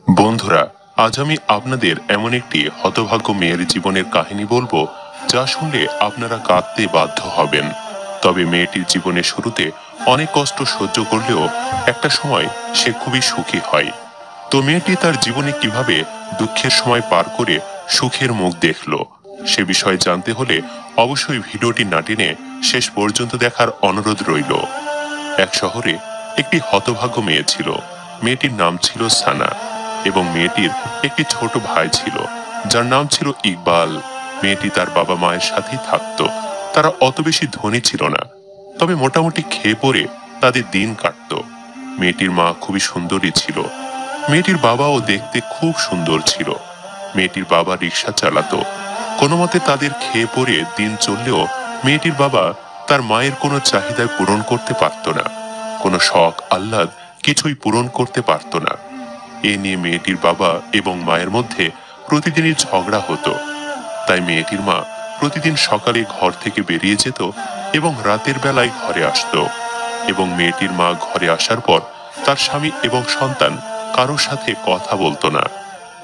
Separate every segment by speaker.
Speaker 1: বন্ধুরা, আজ আমি আপনাদের এমন একটি হতভাগ্য মেয়ের জীবনের কাহিনী বলবো যা শুনলে আপনারা কাঁদতে বাধ্য হবেন। তবে মেয়েটির জীবনের শুরুতে অনেক কষ্ট সহ্য করলেও একটা সময় সে খুবই সুখী হয়। তো মেয়েটি তার জীবনে কিভাবে দুঃখের সময় পার করে সুখের মুখ দেখলো সে বিষয়ে জানতে হলে অবশ্যই ভিডিওটি না টেনে শেষ পর্যন্ত দেখার অনুরোধ রইল। এক শহরে একটি হতভাগ্য মেয়ে ছিল। মেয়েটির নাম ছিল সানা এবং মেয়েটির একটি ছোট ভাই ছিল যার নাম ছিল ইকবাল। মেয়েটি তার বাবা মায়ের সাথেই থাকতো। তারা অত বেশি ধনী ছিল না, তবে মোটামুটি খেয়ে পরে তাদের দিন কাটতো। মেয়েটির মা খুবই সুন্দরী ছিল। মেয়েটির বাবাও দেখতে খুব সুন্দর ছিল। মেয়েটির বাবা রিক্সা চালাতো। কোনো মতে তাদের খেয়ে পরে দিন চললেও মেয়েটির বাবা তার মায়ের কোনো চাহিদা পূরণ করতে পারত না। কোনো শখ আহ্লাদ কিছুই পূরণ করতে পারত না। এ নিয়ে মেয়েটির বাবা এবং মায়ের মধ্যে প্রতিদিনই ঝগড়া হতো। তাই মেয়েটির মা প্রতিদিন সকালে ঘর থেকে বেরিয়ে যেত এবং রাতের বেলায় ঘরে আসতো। এবং মেয়েটির মা ঘরে আসার পর তার স্বামী এবং সন্তান কারোর সাথে কথা বলতো না।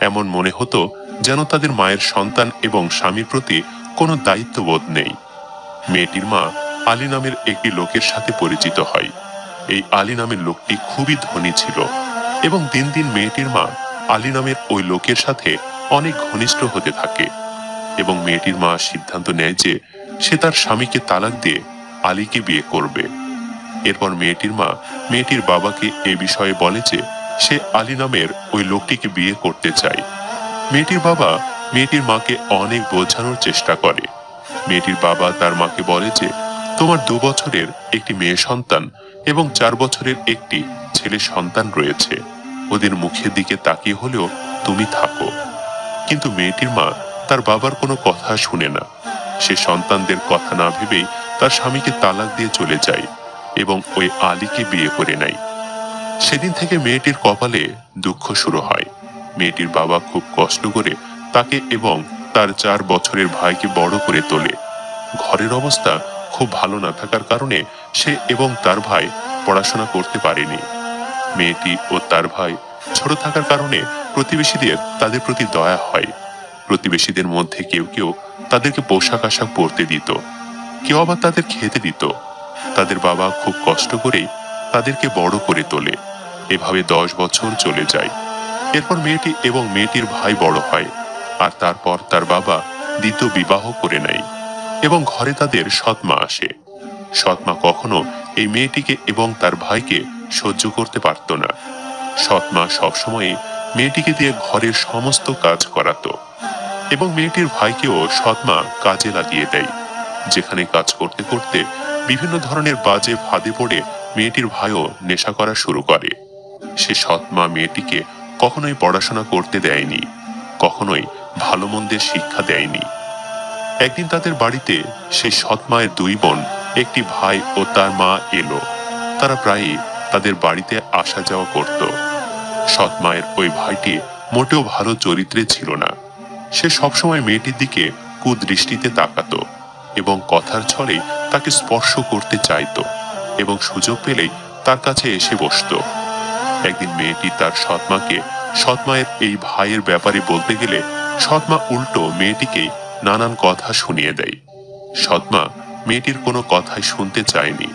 Speaker 1: এমন মনে হতো যেন তাদের মায়ের সন্তান এবং স্বামীর প্রতি কোনো দায়িত্ববোধ নেই। মেয়েটির মা আলী নামের একটি লোকের সাথে পরিচিত হয়। এই আলী নামের লোকটি খুবই ধনী ছিল এবং দিন দিন মেয়েটির মা আলী নামের ওই লোকের সাথে অনেক ঘনিষ্ঠ হতে থাকে। এবং মেয়েটির মা সিদ্ধান্ত নেয় যে সে তার স্বামীকে তালাক দিয়ে আলীকে বিয়ে করবে। এরপর মেয়েটির মা মেয়েটির বাবাকে এ বিষয়ে বলে যে সে আলী নামের ওই লোকটিকে বিয়ে করতে চায়। মেয়েটির বাবা মেয়েটির মাকে অনেক বোঝানোর চেষ্টা করে। মেয়েটির বাবা তার মাকে বলে যে তোমার 2 বছরের একটি মেয়ে সন্তান এবং 4 বছরের একটি ছেলে সন্তান রয়েছে, ওদের মুখের দিকে তাকিয়ে হলেও তুমি থাকো। কিন্তু মেয়েটির মা তার বাবার কোনো কথা শুনে না। সে সন্তানদের কথা না ভেবেই তার স্বামীকে তালাক দিয়ে চলে যায় এবং ওই আলীকে বিয়ে করে নেয়। সেদিন থেকে মেয়েটির কপালে দুঃখ শুরু হয়। মেয়েটির বাবা খুব কষ্ট করে তাকে এবং তার 4 বছরের ভাইকে বড় করে তোলে। ঘরের অবস্থা খুব ভালো না থাকার কারণে সে এবং তার ভাই পড়াশোনা করতে পারেনি। মেয়েটি ও তার ভাই ছোট থাকার কারণে প্রতিবেশীদের তাদের প্রতি দয়া হয়। প্রতিবেশীদের মধ্যে কেউ কেউ তাদেরকে পোশাক আশাক পরতে দিত, কেউ আবার তাদের খেতে দিত। তাদের বাবা খুব কষ্ট করেই তাদেরকে বড় করে তোলে। এভাবে 10 বছর চলে যায়। এরপর মেয়েটি এবং মেয়েটির ভাই বড় হয়, আর তারপর তার বাবা দ্বিতীয় বিবাহ করে নেয় এবং ঘরে তাদের সৎমা আসে। সৎমা কখনো এই মেয়েটিকে এবং তার ভাইকে সহ্য করতে পারত না। সৎমা সবসময় মেয়েটিকে দিয়ে ঘরের সমস্ত কাজ করাতো এবং মেয়েটির ভাইকেও সৎমা কাজে লাগিয়ে দেয়। যেখানে কাজ করতে করতে বিভিন্ন ধরনের বাজে ফাঁদে পড়ে মেয়েটির ভাইও নেশা করা শুরু করে। সে সৎমা মেয়েটিকে কখনোই পড়াশোনা করতে দেয়নি, কখনোই ভালো মন্দের শিক্ষা দেয়নি। একদিন তাদের বাড়িতে সেই সৎমায়ের 2 বোন, একটি ভাই ও তার মা এলো। তারা প্রায়ই তাদের বাড়িতে আসা যাওয়া করত। সৎমায়ের ওই ভাইটি মোটেও ভালো চরিত্রে ছিল না। সে সবসময় মেয়েটির দিকে কুদৃষ্টিতে তাকাতো এবং কথার ছলে তাকে স্পর্শ করতে চাইতো এবং সুযোগ পেলেই তার কাছে এসে বসতো। একদিন মেয়েটি তার সৎমাকে সৎমায়ের এই ভাইয়ের ব্যাপারে বলতে গেলে সৎমা উল্টো মেয়েটিকে নানান কথা শুনিয়ে দেয়। সৎমা মেয়েটির কোনো কথাই শুনতে চায়নি,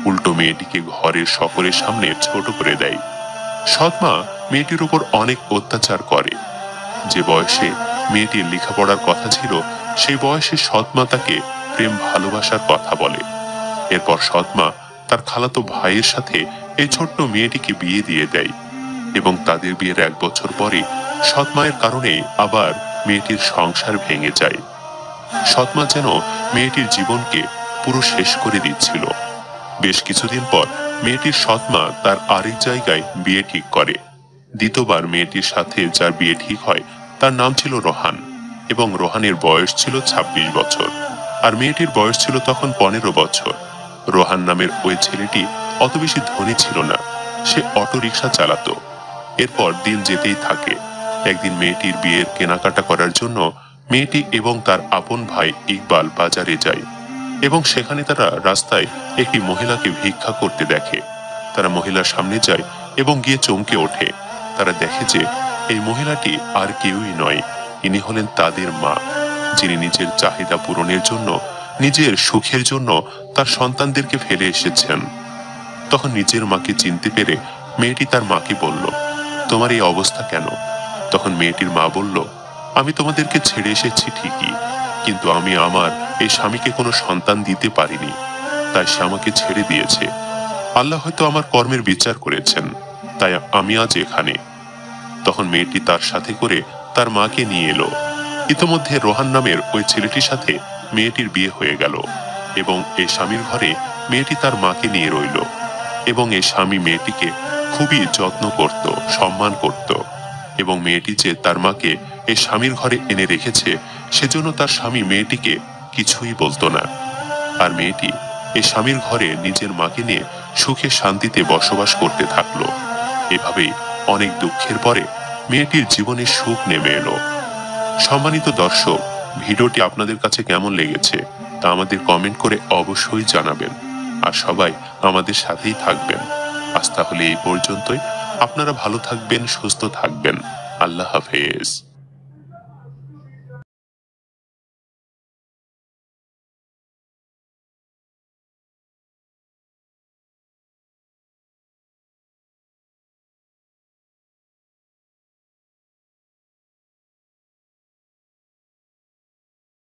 Speaker 1: উল্টো মেয়েটিকে ঘরের সকলের সামনে ছোট করে দেয়। সৎমা মেয়েটির উপর অনেক অত্যাচার করে। যে বয়সে মেয়েটির লেখাপড়ার কথা ছিল সেই বয়সে সৎমা তাকে প্রেম ভালোবাসার কথা বলে। এরপর সৎমা তার খালাতো ভাইয়ের সাথে এই ছোট্ট মেয়েটিকে বিয়ে দিয়ে দেয় এবং তাদের বিয়ের 1 বছর পরে সৎমায়ের কারণে আবার মেয়েটির সংসার ভেঙে যায়। সৎমা যেন মেয়েটির জীবনকে পুরো শেষ করে দিচ্ছিল। বেশ কিছুদিন পর মেয়েটির সৎমা তার আরেক জায়গায় বিয়ে ঠিক করে। দ্বিতীয়বার মেয়েটির সাথে যার বিয়ে ঠিক হয় তার নাম ছিল রোহান এবং রোহানের বয়স ছিল 26 বছর, আর মেয়েটির বয়স ছিল তখন 15 বছর। রোহান নামের ওই ছেলেটি অত বেশি ধনী ছিল না, সে অটো রিক্সা চালাতো। এরপর দিন যেতেই থাকে। একদিন মেয়েটির বিয়ের কেনাকাটা করার জন্য মেয়েটি এবং তার আপন ভাই ইকবাল বাজারে যায় এবং সেখানে তারা রাস্তায় একটি মহিলাকে ভিক্ষা করতে দেখে। তারা মহিলার সামনে যায় এবং গিয়ে চমকে ওঠে। তারা দেখে যে এই মহিলাটি আর কেউই নয়, ইনি হলেন তাদের মা, যিনি নিজের চাহিদা পূরণের জন্য, নিজের সুখের জন্য তার সন্তানদেরকে ফেলে এসেছেন। তখন নিজের মাকে চিনতে পেরে মেয়েটি তার মাকে বলল, তোমার এই অবস্থা কেন? তখন মেয়েটির মা বলল, আমি তোমাদেরকে ছেড়ে এসেছি ঠিকই, কিন্তু আমি আমার এই স্বামীকে কোনো সন্তান দিতে পারিনি, তাই সে আমাকে ছেড়ে দিয়েছে। আল্লাহ হয়তো আমার কর্মের বিচার করেছেন, তাই আমি আজ এখানে। তখন মেয়েটি তার সাথে করে তার মাকে নিয়ে এলো। ইতোমধ্যে রোহান নামের ওই ছেলেটির সাথে মেয়েটির বিয়ে হয়ে গেল এবং এই স্বামীর ঘরে মেয়েটি তার মাকে নিয়ে রইল এবং এই স্বামী মেয়েটিকে খুবই যত্ন করত, সম্মান করত এবং মেয়েটি যে তার মাকে এই স্বামীর ঘরে এনে রেখেছে সেজন্য তার স্বামী মেয়েটিকে কিছুই বলতো না। আর মেয়েটি এই স্বামীর ঘরে নিজের মাকে নিয়ে সুখে শান্তিতে বসবাস করতে থাকলো। এভাবেই অনেক দুঃখের পরে মেয়েটির জীবনে সুখ নেমে এলো। সম্মানিত দর্শক, ভিডিওটি আপনাদের কাছে কেমন লেগেছে তা আমাদের কমেন্ট করে অবশ্যই জানাবেন। আর সবাই আমাদের সাথেই থাকবেন। আজ তাহলে এই পর্যন্তই। আপনারা ভালো থাকবেন, সুস্থ থাকবেন। আল্লাহ হাফেজ।